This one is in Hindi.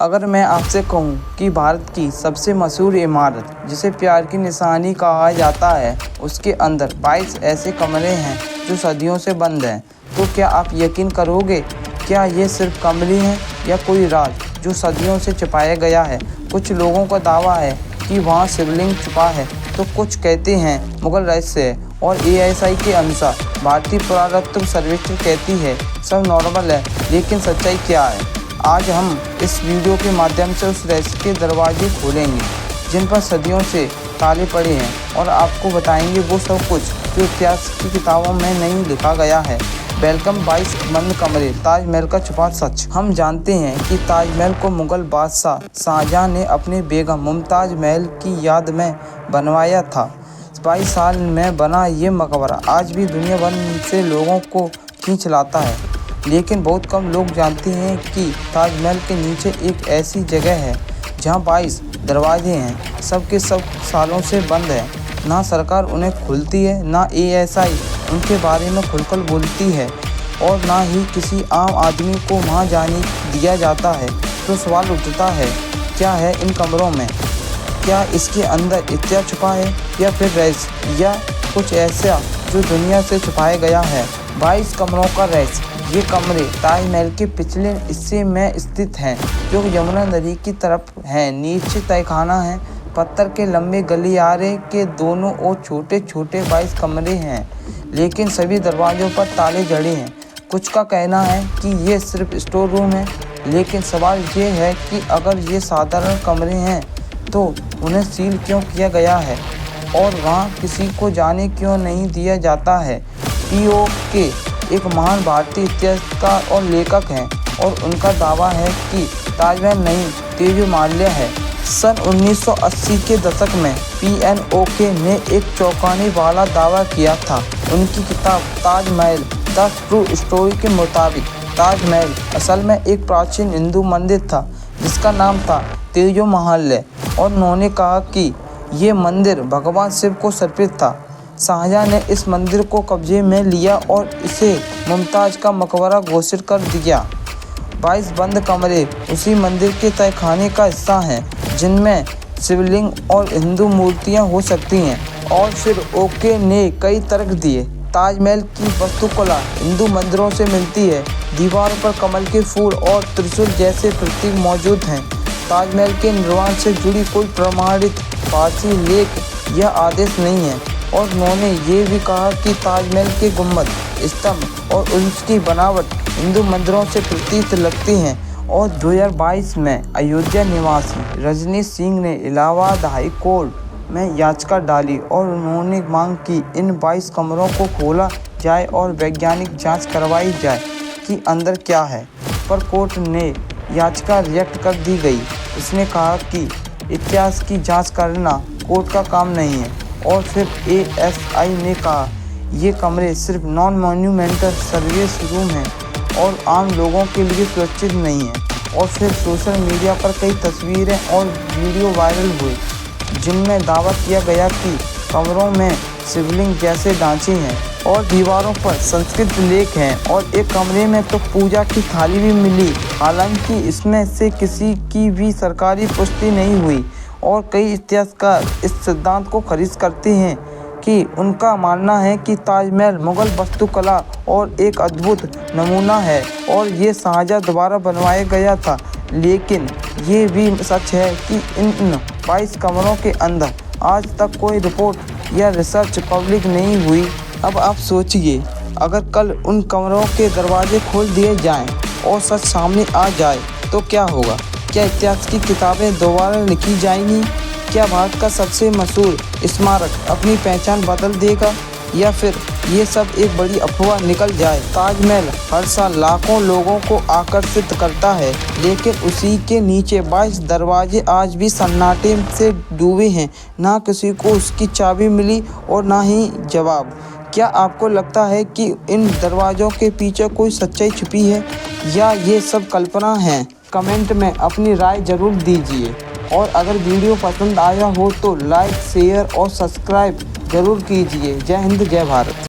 अगर मैं आपसे कहूं कि भारत की सबसे मशहूर इमारत जिसे प्यार की निशानी कहा जाता है, उसके अंदर 22 ऐसे कमरे हैं जो सदियों से बंद हैं, तो क्या आप यकीन करोगे? क्या ये सिर्फ कमरे हैं या कोई राज जो सदियों से छिपाया गया है? कुछ लोगों का दावा है कि वहाँ शिवलिंग छुपा है, तो कुछ कहते हैं मुगल रहस्य है, और ASI के अनुसार भारतीय पुरातत्व सर्वेक्षण कहती है सब नॉर्मल है। लेकिन सच्चाई क्या है? आज हम इस वीडियो के माध्यम से उस रहस्य के दरवाजे खोलेंगे जिन पर सदियों से ताले पड़े हैं, और आपको बताएंगे वो सब कुछ जो इतिहास की किताबों में नहीं लिखा गया है। वेलकम 22 बंद कमरे, ताजमहल का छुपा सच। हम जानते हैं कि ताजमहल को मुगल बादशाह शाहजहां ने अपनी बेगम मुमताज महल की याद में बनवाया था। 22 साल में बना ये मकबरा आज भी दुनिया भर से लोगों को खींच लाता है। लेकिन बहुत कम लोग जानते हैं कि ताजमहल के नीचे एक ऐसी जगह है जहां 22 दरवाजे हैं, सब के सब सालों से बंद हैं। ना सरकार उन्हें खुलती है, ना ASI उनके बारे में खुलकर बोलती है, और ना ही किसी आम आदमी को वहां जाने दिया जाता है। तो सवाल उठता है, क्या है इन कमरों में? क्या इसके अंदर इतिहास छुपा है, या फिर रहस्य, या कुछ ऐसा जो दुनिया से छुपाया गया है? 22 कमरों का रहस्य। ये कमरे ताजमहल के पिछले हिस्से में स्थित हैं, जो यमुना नदी की तरफ हैं। नीचे तहखाना है, पत्थर के लंबे गलियारे के दोनों ओर छोटे छोटे 22 कमरे हैं, लेकिन सभी दरवाजों पर ताले जड़े हैं। कुछ का कहना है कि ये सिर्फ स्टोर रूम है, लेकिन सवाल ये है कि अगर ये साधारण कमरे हैं तो उन्हें सील क्यों किया गया है, और वहाँ किसी को जाने क्यों नहीं दिया जाता है? POK एक महान भारतीय इतिहासकार और लेखक हैं, और उनका दावा है कि ताजमहल नहीं, तेजोमहल है। सन 1980 के दशक में PNOK ने एक चौंकाने वाला दावा किया था। उनकी किताब ताजमहल द ट्रू स्टोरी के मुताबिक ताजमहल असल में एक प्राचीन हिंदू मंदिर था जिसका नाम था तेजोमहल, और उन्होंने कहा कि ये मंदिर भगवान शिव को समर्पित था। शाहजहां ने इस मंदिर को कब्जे में लिया और इसे मुमताज का मकबरा घोषित कर दिया। 22 बंद कमरे उसी मंदिर के तहखाने का हिस्सा हैं, जिनमें शिवलिंग और हिंदू मूर्तियां हो सकती हैं। और फिर ओके ने कई तर्क दिए। ताजमहल की वास्तुकला हिंदू मंदिरों से मिलती है। दीवारों पर कमल के फूल और त्रिशूल जैसे प्रतीक मौजूद हैं। ताजमहल के निर्माण से जुड़ी कोई प्रमाणित फारसी लेख या आदेश नहीं है। और उन्होंने ये भी कहा कि ताजमहल के गुंबद, स्तंभ और उसकी बनावट हिंदू मंदिरों से प्रतीत लगती हैं। और 2022 में अयोध्या निवासी रजनीश सिंह ने इलाहाबाद हाई कोर्ट में याचिका डाली, और उन्होंने मांग की इन 22 कमरों को खोला जाए और वैज्ञानिक जांच करवाई जाए कि अंदर क्या है। पर कोर्ट ने याचिका रिजेक्ट कर दी गई। उसने कहा कि इतिहास की जांच करना कोर्ट का काम नहीं है। और फिर ASI ने कहा ये कमरे सिर्फ नॉन मॉन्यूमेंटल सर्विस रूम हैं और आम लोगों के लिए सुरक्षित नहीं है। और फिर सोशल मीडिया पर कई तस्वीरें और वीडियो वायरल हुए जिनमें दावा किया गया कि कमरों में शिवलिंग जैसे ढांचे हैं और दीवारों पर संस्कृत लेख हैं, और एक कमरे में तो पूजा की थाली भी मिली। हालांकि इसमें से किसी की भी सरकारी पुष्टि नहीं हुई, और कई इतिहासकार इस सिद्धांत को खारिज करते हैं कि उनका मानना है कि ताजमहल मुगल वास्तुकला और एक अद्भुत नमूना है, और ये शाहजहां द्वारा बनवाया गया था। लेकिन ये भी सच है कि इन 22 कमरों के अंदर आज तक कोई रिपोर्ट या रिसर्च पब्लिक नहीं हुई। अब आप सोचिए, अगर कल उन कमरों के दरवाजे खोल दिए जाएं और सच सामने आ जाए तो क्या होगा? क्या इतिहास की किताबें दोबारा लिखी जाएंगी? क्या भारत का सबसे मशहूर स्मारक अपनी पहचान बदल देगा, या फिर ये सब एक बड़ी अफवाह निकल जाए? ताजमहल हर साल लाखों लोगों को आकर्षित करता है, लेकिन उसी के नीचे 22 दरवाजे आज भी सन्नाटे से डूबे हैं। ना किसी को उसकी चाबी मिली और ना ही जवाब। क्या आपको लगता है कि इन दरवाज़ों के पीछे कोई सच्चाई छिपी है, या ये सब कल्पना है? कमेंट में अपनी राय ज़रूर दीजिए, और अगर वीडियो पसंद आया हो तो लाइक, शेयर और सब्सक्राइब ज़रूर कीजिए। जय हिंद, जय भारत।